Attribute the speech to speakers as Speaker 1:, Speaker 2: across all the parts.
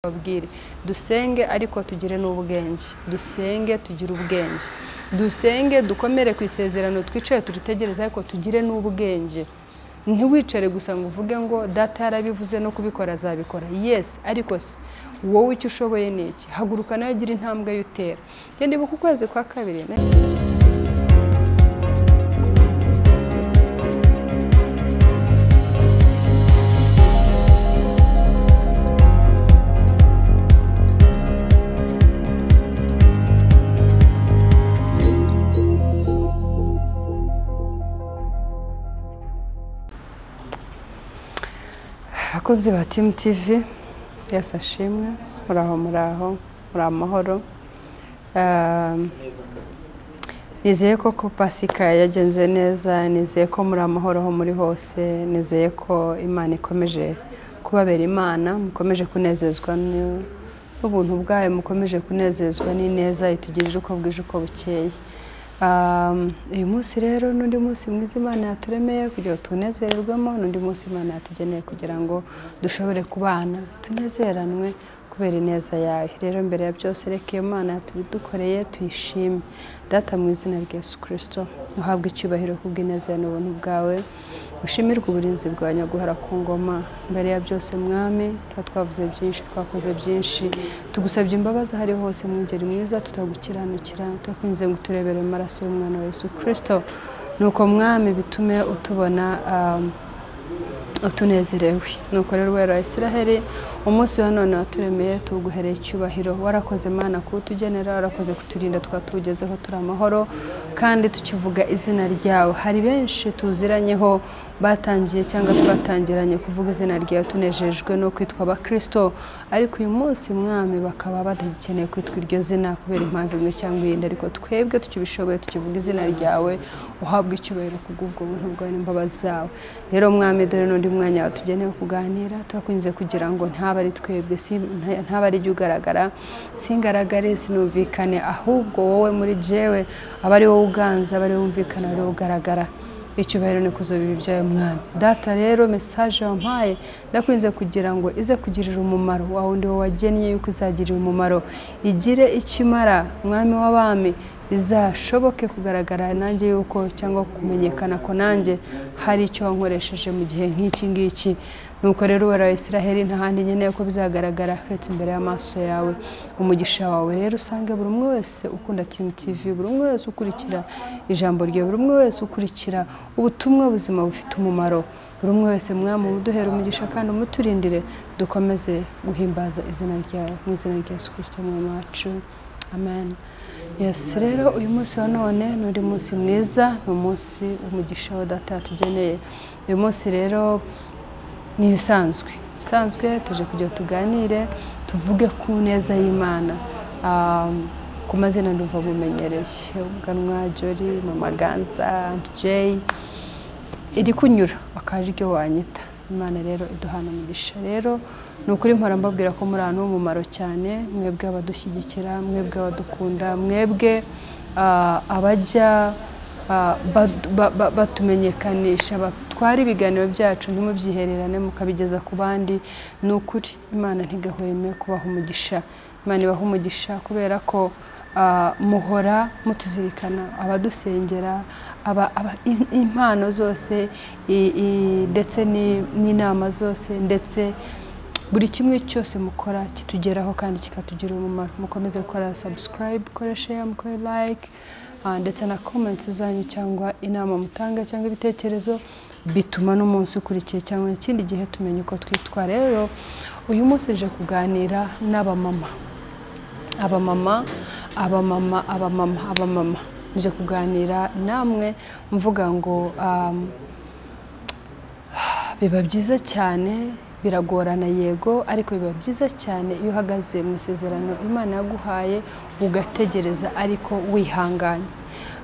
Speaker 1: babwire dusenge ariko tugire n'ubwenge, dusenge tugire ubwenge, dusenge dukomere ku isezerano twicaye turitegereza ariko tugire n'ubwenge. Ntiwicare gusa ngo uvuge ngo data yarabivuze no kubikora azabikora. Yes, ariko se wowe icyo ushoboye ni iki? Haguruka nayo gira intambwe y'utera. Gende buku kwezi kwa kabiri akozi ba Team TV yasashimwe muraho amahoro. Nizeye ko Pasika yagenze neza, nizeye ko muri amahoro ho muri hose, nizeye ko Imana ikomeje kubabera Imana, mukomeje kunezezwa n'ubuntu bwayo, mukomeje kunezezwa n'ineza itugirije uko bwije uko bukeye. Uyu munsi rero n'undi munsi mwiza Imana yaturemeye kugira ngo tunezererwemo, n'undi munsi Imana yatugeneye kugira ngo dushobore kubana tunezeranwe kubera ineza yayo. Rero mbere ya byose reka iyo Imana yatubidukoreye tuyishime. Data mu izina rya Yesu Kristo, uhabwe icyubahiro kubw'ineza n'ubuntu bwawe, ushimirwe uburinzi bwanyu guhara ku ngoma. Mbere ya byose mwami, twavuze byinshi, twakoze byinshi, tugusabye imbabazi hari hose mu ngeri mwiza tutagukiranukira, tukwinze ngo turebere mu maraso y'umwana wa Yesu Kristo, nuko mwami bitume utubona utunezerewe. Nuko rero wera Isiraheli, umunsi wa none waturemeye tuguhereye icyubahiro. Warakoze Mana kutugenera, warakoze kuturinda twatugezeho turi amahoro kandi tukivuga izina ryawe. Hari benshi tuziranyeho batangiye cyangwa twatangiranye kuvuga izina ryawe tunejejwe no kwitwa abakristo, ariko uyu munsi mwami bakaba badagikeneye kwitwa iryo zina kubera impamvu imwe cyangwa iyindi, ariko twebwe tukibishoboye tukivuga izina ryawe, uhabwe icyubahiro kubw'ubwo buntu bwawe n'imbabazi zawe. Rero mwami dore n'undi mwanya watugenewe kuganira, turakunze kugira ngo ntaba ari twebwe, ntaba ari jye ugaragara, singaragare sinumvikane, ahubwo wowe muri jewe aba ari wowe uganza, aba ari wowe umvikana, ari wowe ugaragara. Icyubahiro ni kuzo bibi byawe mwami. Data rero message wampaye ndakunze kugira ngo ize kugirira umumaro wawe, ndi wowe wagennye yuko izagirira umumaro, igire ikimara mwami w'abami, bizashoboke kugaragara nanjye yuko cyangwa kumenyekana ko nanjye hari icyo wankoresheje mu gihe nk'iki ngiki. Nuko rero wera Isiraheli ntahandi nyeneye ko bizagaragara uretse imbere y'amaso yawe. Umugisha wawe rero usange buri umwe wese ukunda Team TV, buri umwe wese ukurikira ijambo ryawe, buri umwe wese ukurikira ubutumwa buzima bufite umumaro, buri umwe wese mwami umuduhera umugisha kandi umuturindire, dukomeze guhimbaza izina ryawe mu izina rya Yesu Kristo mwami wacu, amen. Yes, rero uyu munsi wa none n'undi munsi mwiza, n'umunsi umugisha wa data yatugeneye. Uyu munsi rero ni bisanzwe tuje kujya tuganire, tuvuge ku neza y'Imana. Ku mazina ndumva mumenyereye, Ganwa, Jori, Mama Ganza, Jay, iri kunyura akaje iryo wanyita. Imana rero iduhana umugisha. Rero nukuri mpora mbabwira ko muri ahantu h'umumaro cyane, mwebwe abadushyigikira, mwebwe abadukunda, mwebwe abajya batumenyekanisha, batwara ibiganiro byacu ntimubyihererane mukabigeza ku bandi. Nukuri Imana ntigahweme kubaha umugisha, Imana ibaha umugisha kubera ko muhora mutuzirikana, abadusengera, impano zose ndetse n'inama zose, ndetse buri kimwe cyose mukora kitugeraho kandi kikatugira umumaro. Mukomeze gukora subscribe, mukore share, mukore like, ndetse na comments zanyu cyangwa inama mutanga cyangwa ibitekerezo bituma n'umunsi ukurikiye cyangwa ikindi gihe tumenya uko twitwa. Rero uyu munsi nje kuganira n'abamama, nje kuganira namwe mvuga ngo biba byiza cyane, biragorana yego, ariko biba byiza cyane iyo uhagaze mu isezerano Imana yaguhaye ugategereza ariko wihanganye.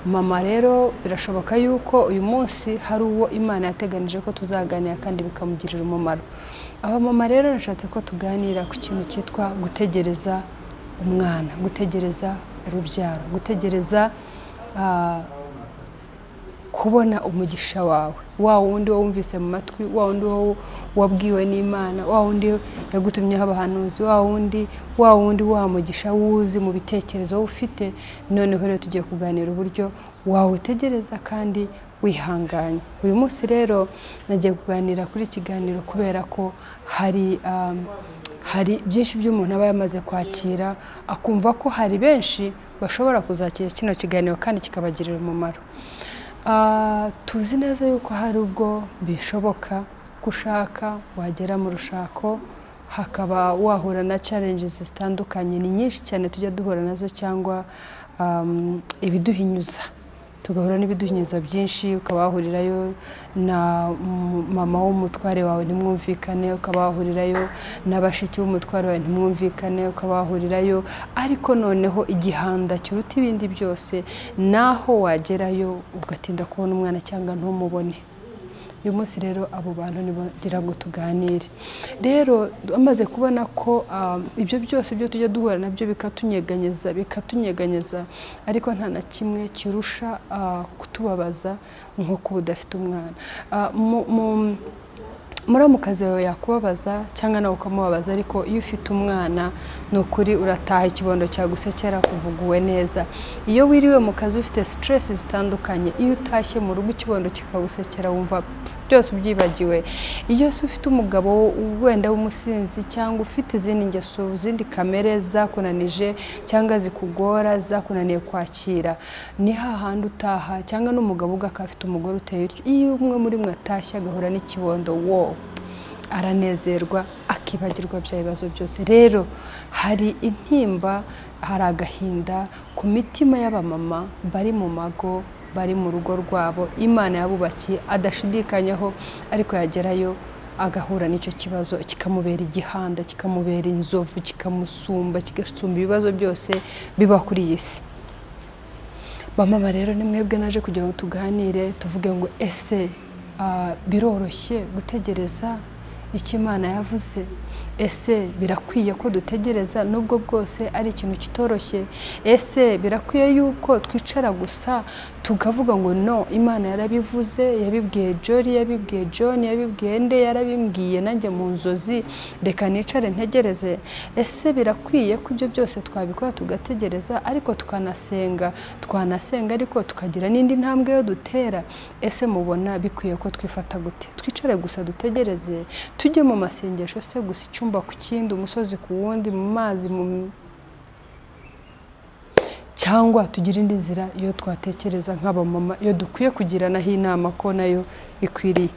Speaker 1: Mama rero birashoboka yuko uyu munsi hari uwo Imana yateganije ko tuzaganira kandi bikamugirira umumaro. Abamama rero nashatse ko tuganira ku kintu cyitwa gutegereza umwana, gutegereza urubyaro, gutegereza kubona umugisha wawe, wa wundi wumvise mu matwi, wa wundi wabwiwe n'Imana, wa wundi yagutumye abahanuzi, wa wundi wa mugisha wuzi mu bitekerezo ufite. Noneho rero tugiye kuganira uburyo wawutegereza kandi wihanganye. Uyu munsi rero nagiye kuganira kuri kiganiro kubera ko hari byinshi by'umuntu aba yamaze kwakira, akumva ko hari benshi bashobora kuzakira kino kiganiro kandi kikabagirira umumaro. Tuzi neza yuko hari ubwo bishoboka gushaka wagera mu rushako hakaba wahura na challenges zitandukanye, ni nyinshi cyane tujya duhura nazo, cyangwa ibiduhinyuza, tugahura n'ibiduhinyuza byinshi, ukaba wahurirayo na mama w'umutware wawe ntimwumvikane, ukaba wahurirayo n'abashiki b'umutware wawe ntimwumvikane, ukaba wahurirayo, ariko noneho igihanda kiruta ibindi byose naho wagerayo ugatinda kubona umwana cyangwa ntumubone. Uyu munsi rero abo bantu nibagira ngo tuganire. Rero amaze kubona ko ibyo byose byo tujya duhura nabyo bikatunyeganyeza, ariko nta na kimwe kirusha kutubabaza nko kuba udafite umwana. Muramukazi wawe yakubabaza cyangwa nawe ukamubabaza, ariko iyo ufite umwana ni ukuri urataha ikibondo cyagusekera kuvuguwe neza. Iyo wiriwe mu kazi ufite stress zitandukanye, iyo utashye mu rugo ikibondo kikagusekera wumva byose ubyibagiwe. Iyo ufite umugabo wenda w'umusinzi cyangwa ufite izindi ngeso, izindi kamere zakunanije cyangwa zikugora, zakunaniye kwakira, ni hahandi utaha. Cyangwa n'umugabo ugaka afite umugore uteye utyo, iyo umwe muri mwe atashye agahura n'ikibondo, aranezerwa akibagirwa bya bibazo byose. Rero hari intimba, hari agahinda ku mitima y'abamama bari mu mago, bari mu rugo rwabo Imana yabubakiye adashidikanyaho, ariko yagerayo agahura n'icyo kibazo kikamubera igihanda, kikamubera inzovu, kikamusumba, kigasumba ibibazo byose biba kuri iyi si. Bamama rero ni mwebwe naje kugira ngo tuganire, tuvuge ngo ese biroroshye gutegereza icyo Imana yavuze? Ese birakwiye ko dutegereza nubwo bwose ari ikintu kitoroshye? Ese birakwiye yuko twicara gusa tukavuga ngo no, Imana yarabivuze, yabibwiye Jori, yabibwiye John, yabibwiye nde, yarabimbwiye nanjye mu nzozi, reka nicare ntegereze? Ese birakwiye ko ibyo byose twabikora tugategereza, ariko twanasenga ariko tukagira n'indi ntambwe yo dutera? Ese mubona bikwiye ko twifata gute? Twicare gusa dutegereze, tujye mu masengesho se gusa, icyumba ku kindi, umusozi ku wundi, mu mazi, cyangwa tugira indi nzira iyo twatekereza nk'abamama, iyo dukwiye kugiranaho inama ko nayo ikwiriye?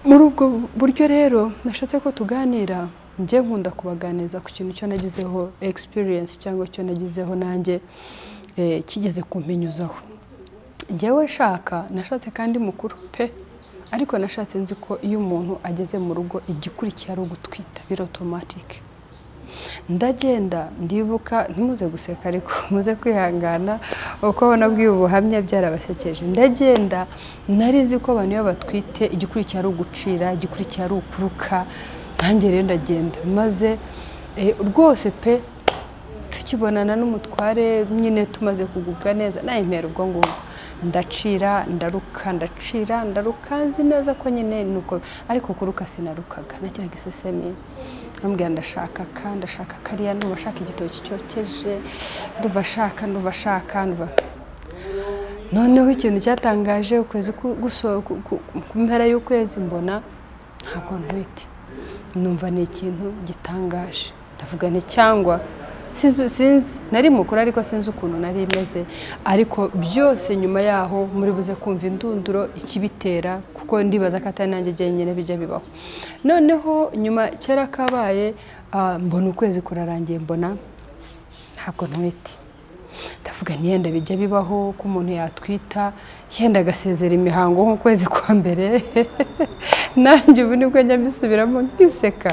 Speaker 1: Muri ubwo buryo rero nashatse ko tuganira. Njye nkunda kubaganiza ku kintu cyo nagizeho experience, cyangwa cyo nagizeho nanjye kigeze kumpinyuzaho. Njyewe nashatse kandi mukuru pe, ariko nashatse nzi ko iyo umuntu ageze mu rugo igikurikiye ari ugutwita, biro automatic. Ndagenda ndibuka, ntimuze guseka ariko muze kwihangana uko nabwiye ubuhamya byarabasekeje. Ndagenda narizi ko abantu iyo batwite igikurikiye ari ugucira, igikurikiye ari ukuruka. Nanjye rero ndagenda maze rwose pe, tukibonana n'umutware nyine tumaze kugubwa neza, nayimpera ubwo ngo ndacira ndaruka, nzi neza ko nyine nuko, ariko kuruka sinarukaga, nakiraga isesemi. Ambwira ndashaka kariya, ndashaka igitoki cyokeje, ndumva noneho ikintu cyatangaje, ukwezi ku mpera y'ukwezi mbona ntabwo ntwite. Numva ni ikintu gitangaje, ndavuga ni cyangwa sinzi nari mukuru, ariko sinzi ukuntu nari imeze. Ariko byose nyuma yaho muri buze kumva indunduro ikibitera, kuko ndibaza ko atari nanjye jyenyine bijya bibaho. Noneho nyuma kera kabaye, mbona ukwezi kurarangiye, mbona ntabwo ntwite. Ndavuga niyenda bijya bibaho ko umuntu yatwita yenda agasezera imihango nk'ukwezi kwa mbere. Nanjye ubu nibwo njya mbisubiramo nkiseka.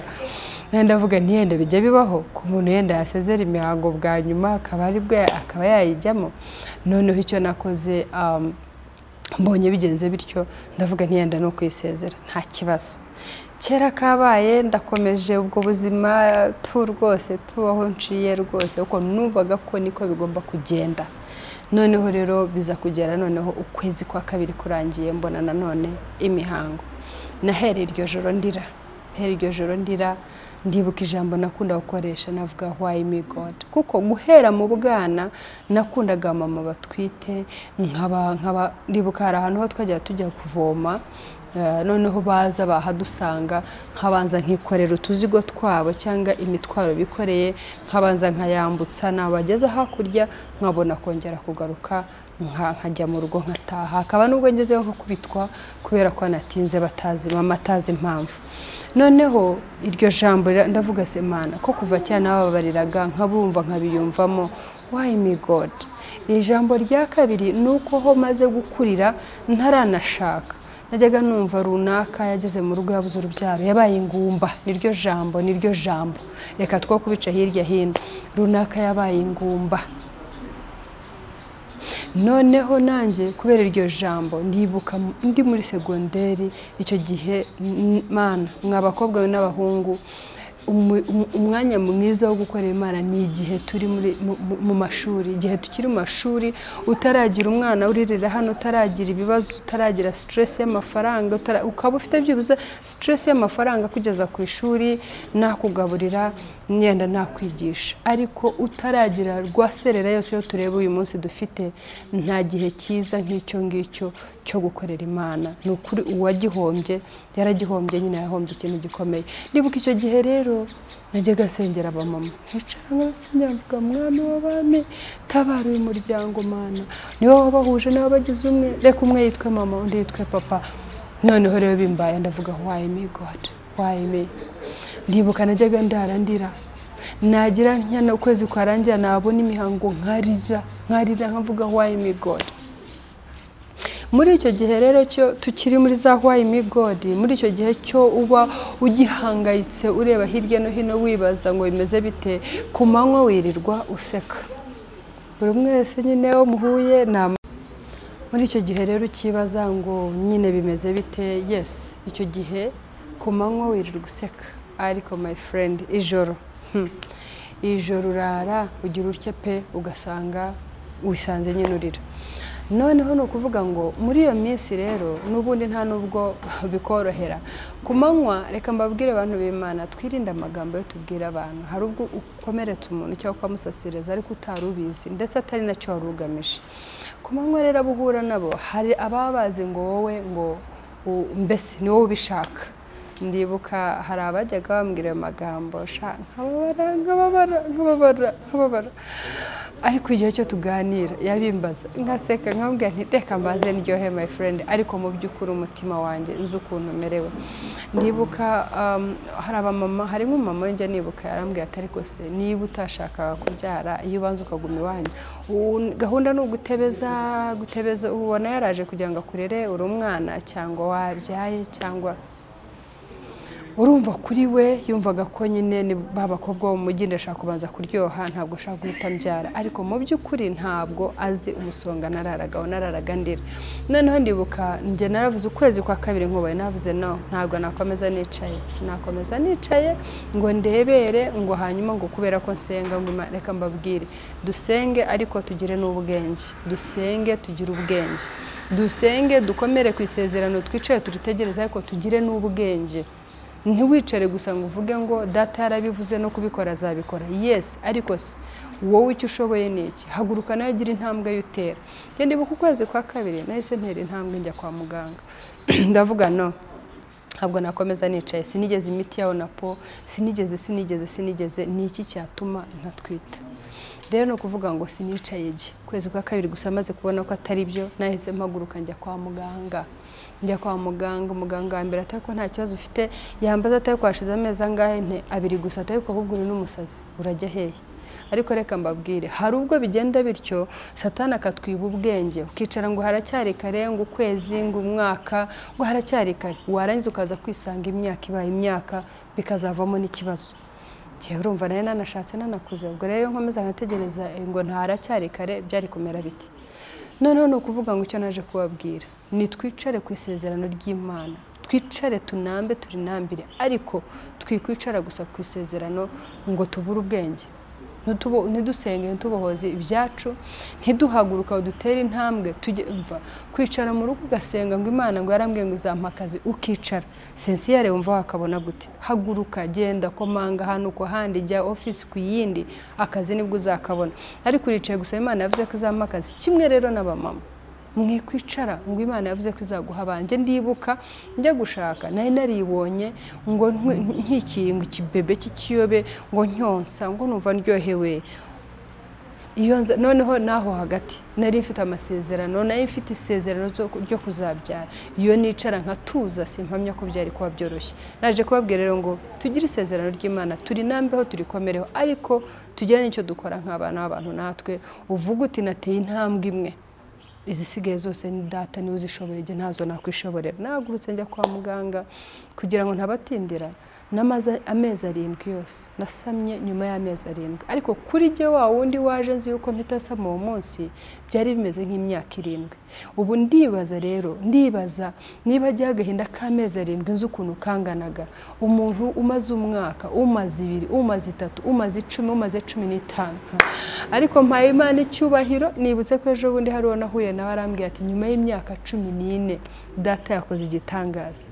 Speaker 1: Ndavuga niyenda bijya bibaho ko umuntu yenda yasezera imihango bwa nyuma akaba yayijyamo. Noneho icyo nakoze, mbonye bigenze bityo, ndavuga niyenda no kwisezera nta kibazo. Kera kabaye ndakomeje ubwo buzima rwose tubaho nciye rwose, uko numvaga ko niko bigomba kugenda. noneho rero biza kugera noneho ukwezi kwa kabiri kurangiye mbona nanone imihango nahereye iryo joro ndira ndibuka ijambo nakunda gukoresha navuga why me God kuko guhera mu bwana nakundaga mama batwite nkaba ndibuka hari ahantu ho twajya tujya kuvoma noneho baza bahadusanga nkabanza nkikorera utuzigo twabo cyangwa imitwaro bikoreye nkabanza nkayambutsa nabageza hakurya nkabona kongera kugaruka nkajya mu rugo nkataha akaba nubwo ngezeho nko kubitwa kubera ko natinze batazi mama atazi impamvu noneho iryo jambo ndavuga se Mana ko kuva cyane nababariraga nkabumva nkabiyumvamo why me God ijambo rya kabiri nuko ho maze gukurira ntaranashaka najyaga numva runaka yageze mu rugo yabuze urubyaro yabaye ingumba niryo jambo reka two kubica hirya hino runaka yabaye ingumba noneho nanjye kubera iryo jambo ndibuka ndi muri segonderi icyo gihe Mana mwabakobwa n'abahungu umwanya mwiza wo gukorera Imana ni igihe turi mu mashuri igihe tukiri mu mashuri utaragira umwana uririra hano utaragira ibibazo utaragira stress y'amafaranga ukaba ufite byibuze stress y'amafaranga kugeza ku ishuri nakugaburira nyenda nakwigisha ariko utaragira rwaserera yose yo tureba uyu munsi dufite nta gihe cyiza nk'icyo ngicyo cyo gukorera Imana n'ukuri uwagihombye yaragihombye nyine yahombye ikintu gikomeye ndibuka icyo gihe rero najyaga sengera AbaMama nkicara nkasengera mvuga Mwami w'abami tabara uyu muryango Mana niwe wabahuje nawe bagize umwe reka umwe yitwe mama undi yitwe papa noneho rero bimbaye ndavuga why me God why me ndibuka najyaga ndarandira nagira nyana ukwezi kwarangira nabona imihango nkarira nkavuga why me God muri icyo gihe rero cyo tukiri muri za why me God muri icyo gihe cyo uba ugihangayitse ureba hirya no hino wibaza ngo bimeze bite ku manywa wirirwa useka buri mwese nyine wo muhuye muri icyo gihe rero ukibaza ngo nyine bimeze bite yes icyo gihe ku manywa wirirwa useka ariko my friend ijoro urara ugira utye pe ugasanga wisanze nyine urira noneho no kuvuga ngo muri iyo minsi rero nubundi nta nubwo bikorohera ku manywa reka mbabwire abantu b'Imana twirinda amagambo yo tubwira abantu hari ubwo ukomeretse umuntu cyangwa ukamusasireza ariko utarubizi ndetse atari nacyo warugamije ku manywa rero abuhura nabo hari ababazi ngo wowe ngo mbese ni wowe ubishaka ndibuka hari abajyaga bambwira amagambo nkababara ariko igihe cyo tuganira yabimbaza nkaseka nkambwira nti reka mbaze ndyohe my friend ariko mu by'ukuri umutima wanjye nzi ukuntu merewe ndibuka hari AbaMama hari nk'umama njye nibuka yarambwiye atari kose niba utashaka kubyara iyo ubanza ukaguma iwanyu gahunda no gutebeza ubona yaraje kugira ngo akurere uri umwana cyangwa wabyaye cyangwa urumva kuri we yumvaga ko nyine ni babakobwa bo mu mujyi ndashaka kubanza kuryoha ntabwo ashaka guhita mbyara ariko mu by'ukuri ntabwo azi umusonga nararaga ndira noneho ndibuka njye naravuze ukwezi kwa kabiri nkubaye navuze no ntabwo nakomeza nicaye sinakomeza nicaye ngo ndebere ngo hanyuma ngo kubera ko nsenga ngo reka mbabwire dusenge ariko tugire n'ubwenge dusenge tugire ubwenge dusenge dukomere ku isezerano twicaye turitegereza ariko tugire n'ubwenge ntiwicare gusa ngo uvuge ngo data yarabivuze no kubikora azabikora yes ariko se wowe icyo ushoboye ni iki haguruka nayo gira intambwe y'utera ngende buku kwezi kwa kabiri nahise ntera intambwe njya kwa muganga ndavuga no ntabwo nakomeza nicaye sinigeze imiti yaho napo sinigeze ni iki cyatuma ntatwita rero no kuvuga ngo sinicaye je kwezi kwa kabiri gusa maze kubona ko atari byo nahise mpaguruka njya kwa muganga umuganga wa mbere atako nta kibazo ufite yambaza atako kwashize amezi angahe nte abiri gusa atako kugura n'umusazi urajya hehe ariko reka mbabwire hari ubwo bigenda bityo satani akatwiba ubwenge ukicara ngo haracyari kare ngo ukwezi ngo umwaka ngo haracyari kare warangiza ukaza kwisanga imyaka ibaye imyaka bikazavamo n'ikibazo urumva nayo nanashatse nanakuze ubwo rero nkomeza nkategereza ngo ntaracyari kare byari kumera biti noneho no kuvuga ngo icyo naje kubabwira ni twicare ku isezerano ry'Imana twicare tunambe turinambire ariko twikwicara gusa ku isezerano ngo tubure ubwenge ntidusenge ntitubohoze ibyacu ntiduhaguruka udutera intambwe tujyeva kwicara mu rugo ugasenga ngo Imana ngo yarambwiye ngo izampakazi ukicara sensiyare wumva wakabona gute haguruka genda komanga hano ko handi jya office ku yindi akazi nibwo uzakabona ariko uricaye gusa Imana yavuze ko izampakazi kimwe rero n'abamama mwe kwicara ngo Imana yavuze ko izaguha abanje ndibuka njya gushaka naye naribonye ngo nkikinga ikibebe cy'ikiyobe ngo nyonsa ngo numva ndyohewe iyo noneho naho hagati nari mfite amasezerano naye mfite isezerano ryo kuzabyara iyo nicara nkatuza simpamya ko byari kuba byoroshye naje kubabwira rero ngo tugire isezerano ry'Imana turi nambeho turi komereho ariko tugire n'icyo dukora nk'abana b'abantu natwe uvuga uti nateye intambwe imwe izisigaye zose ni data niwe uzishoboye je ntazo nakwishoborera nagurutse njya kwa muganga kugira ngo ntabatindira namaze amezi 7 yose nasamye nyuma y'amezi 7 ariko kuri je wa wundi waje nzi yuko mpitasama uwo munsi byari bimeze nk'imyaka 7 ubu ndibaza rero niba jyagahinda k'amezi 7 nzi ukuntu kanganaga umuntu umaze umwaka umaze 2 umaze 3 umaze 10 umaze 15 ariko mpaye Imana icyubahiro nibutse ko ejo bundi hari nahuye nawe arambwiye ati nyuma y'imyaka 14 data yakoze igitangaza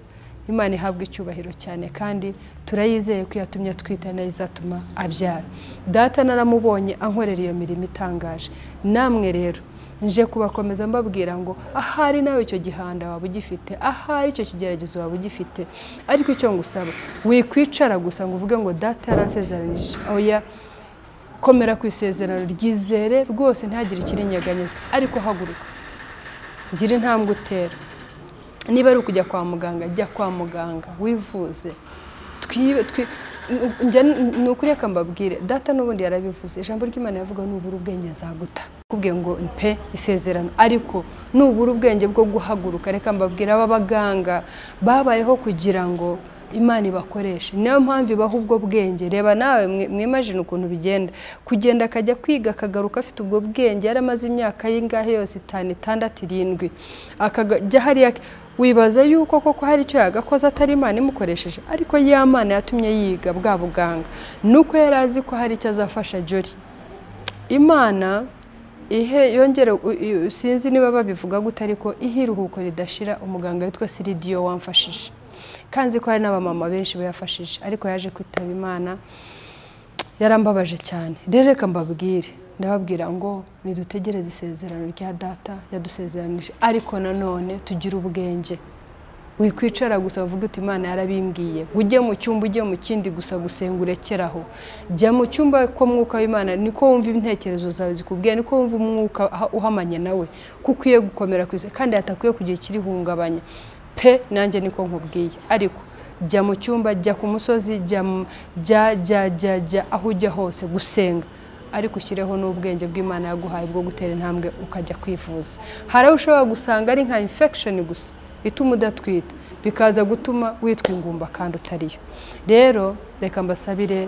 Speaker 1: Imana ihabwa icyubahiro cyane kandi turayizeye ko yatumye twitana izatuma abyara data naramubonye ankorera iyo mirimo itangaje namwe rero nje kubakomeza mbabwira ngo ahari nawe icyo gihanda waba ugifite ahari icyo kigeragezo waba ugifite ariko icyo ngusaba wikwicara gusa ngo uvuge ngo data yaransezeranije oya komera ku isezerano ryizere rwose ntagire ikirinyeganyeza ariko haguruka ngira intambwe utera niba ari ukujya kwa muganga jya kwa muganga wivuze nukuri akambabwire data n'ubundi yarabivuze ijambo ry'Imana yavuga n'ubura ubwenge zaguta kubwiye ngo mpe isezerano ariko n'ubura ubwenge bwo guhaguruka reka mbabwira abaganga babayeho kugira ngo Imana ibakoreshe niyo mpamvu ibaho ubwo bwenge reba nawe mwimagine ukuntu bigenda kugenda akajya kwiga akagaruka afite ubwo bwenge yaramaze imyaka y'ingahe yose 5 6 7 akajya hariya wibaza yuko koko hari icyo yagakoze atari Imana imukoresheje ariko y'Imana yatumye yiga bwa buganga nuko yarazi ko hari icyo azafasha Jori Imana ihe yongera sinzi niba babivuga gute ariko ihiruhuko ridashira umuganga witwa Sibyo wamfashije kanzi ko hari n'abamama benshi bayafashije ariko yaje kwitaba Imana yarambabaje cyane rero reka mbabwire ndababwira ngo nidutegereze isezerano rya data yadusezeranije ariko nanone tugira ubwenge wikwicara gusa uvuga uti Imana yarabimbwiye ujye mu cyumba ujye mu kindi gusa gusengurekeraho jya mu cyumba ko mwuka w'Imana niko wumva intekerezo zawe zikubwiye niko wumva umwuka uhamanye nawe kukwiye gukomera kwise kandi atakwiye kugira kirihungabanya pe nanjye niko nkubwiye ariko jya mu cyumba jya ku musozi jya aho ujya hose gusenga ariko ushyireho n'ubwenge bw'Imana yaguhaye bwo gutera intambwe ukajya kwivuza hari ushobora gusanga ari nka infection gusa ituma udatwita bikaza gutuma witwa ingumba kandi utariyo rero reka mbasabire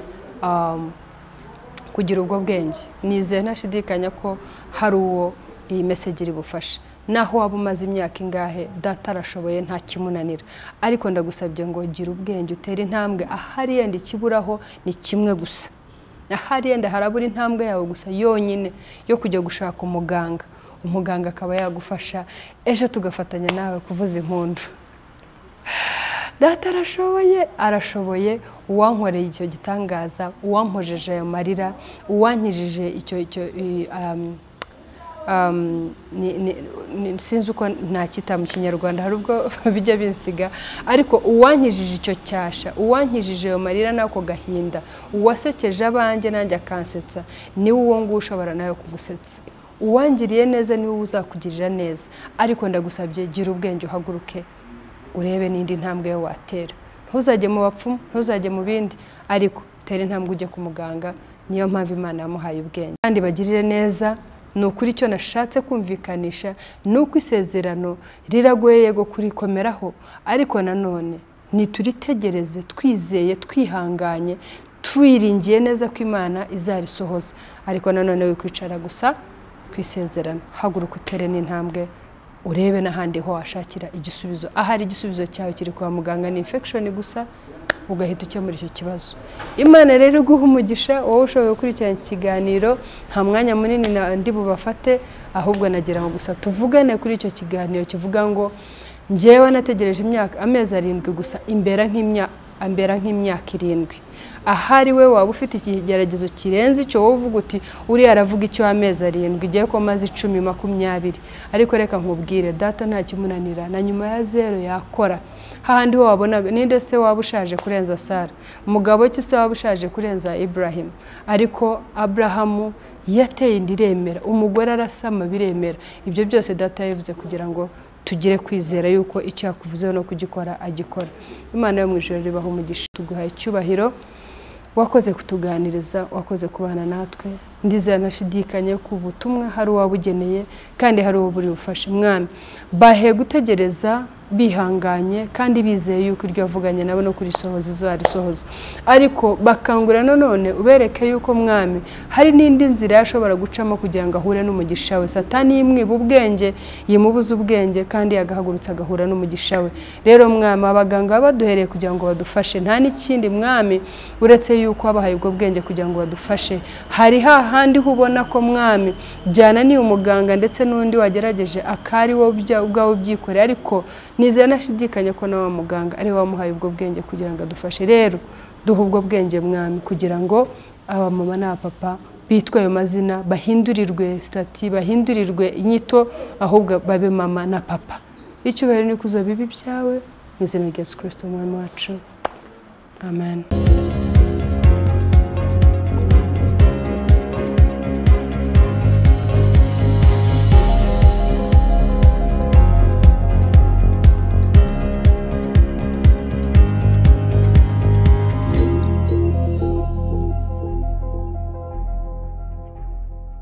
Speaker 1: kugira ubwo bwenge nizeye ntashidikanya ko hari uwo iyi message iri bufasha naho waba umaze imyaka ingahe data arashoboye nta kimunanira ariko ndagusabye ngo gira ubwenge utera intambwe ahari yenda ikiburaho ni kimwe gusa ahari yenda harabura intambwe yawe gusa yonyine yo kujya gushaka umuganga akaba yagufasha ejo tugafatanya nawe kuvuza impundu data arashoboye uwankoreye icyo gitangaza uwampojeje ayo marira uwankijije icyo sinzi uko ntakita mu kinyarwanda hari ubwo bijya binsiga ariko uwankijije icyo cyasha uwankijije ayo marira nako gahinda uwasekeje abanjye nanjye akansetsa ni uwo ngo ushobora nayo kugusetsa uwangiriye neza ni wowe uzakugirira neza ariko ndagusabye gira ubwenge uhaguruke urebe n'indi ntambwe yo watera ntuzajye mu bapfumu ntuzajye mu bindi ariko tere intambwe ujye ku muganga niyo mpamvu Imana yamuhaye ubwenge kandi bagirire neza nukuri cyo nashatse kumvikanisha nuko isezerano riragoye yego kurikomeraho ariko nanone nituritegereze twizeye twihanganye twiringiye neza ko Imana izarisohoza ariko nanone wikwicara gusa kwisezerano haguruka utere n'intambwe urebe n'ahandi ho washakira igisubizo ahari igisubizo cyawe kiri kwa muganga ni infection gusa ugahita ukemura icyo kibazo. Imana rero iguha umugisha wowe ushoboye gukurikirana iki kiganiro, nta mwanya munini ndi bubafate, ahubwo nagira ngo gusa tuvugane kuri icyo kiganiro kivuga ngo njyewe nategereje amezi 7 gusa imbera nk'imyaka 7. Ahari we waba ufite ikigeragezo kirenze icyo wowe uvuga uti uri aravuga icyo amezi 7 igiye ko maze 10 20, ariko reka nkubwire data nta kimunanira na nyuma ya 0 yakora. Hahandi ho wabonaga ninde se waba ushaje kurenza Sara, umugabo ki se waba ushaje kurenza Ibrahim, ariko Abrahamu yateye indiremera, umugore arasama biremera. Ibyo byose data yavuze kugira ngo tugire kwizera yuko icyo yakuvuze no kugikora agikora. Imana yo mu ijuru ribaho umugisha, tuguhaye icyubahiro, wakoze kutuganiriza, wakoze kubana natwe. Ndizera nashidikanye ku butumwa hari wabugeneye kandi hari uwo buri bufashe. Mwami bahe gutegereza bihanganye kandi bizeye yuko iryo avuganye nabo no kuri sohoza izarisohoza, ariko bakangura none ubereke yuko mwami hari n'indi nzira yashobora gucamo kugira ngo ahure n'umugisha we. Satani yimwiba ubwenge, yimubuza ubwenge kandi yagahagurutsa agahura n'umugisha we. Rero mwami abaganga baduhereye kugira ngo badufashe, nta n'ikindi mwami uretse yuko abahaye ubwo bwenge kugira ngo badufashe. Hari hahandi hubona ko mwami byana ni umuganga ndetse n'undi wagerageje akari wo ubwawe byikoreye, ariko nizera nashidikanye ko nawe muganga ari wamuhaye ubwo bwenge kugira ngo adufashe. Rero duha ubwo bwenge mwami kugira ngo abamama n'abapapa bitwa ayo mazina bahindurirwe stati, bahindurirwe inyito, ahubwo babe mama na papa. Icyubahiro ni kuzo bibi byawe mu izina rya Yesu Kristo umwami wacu. Amen.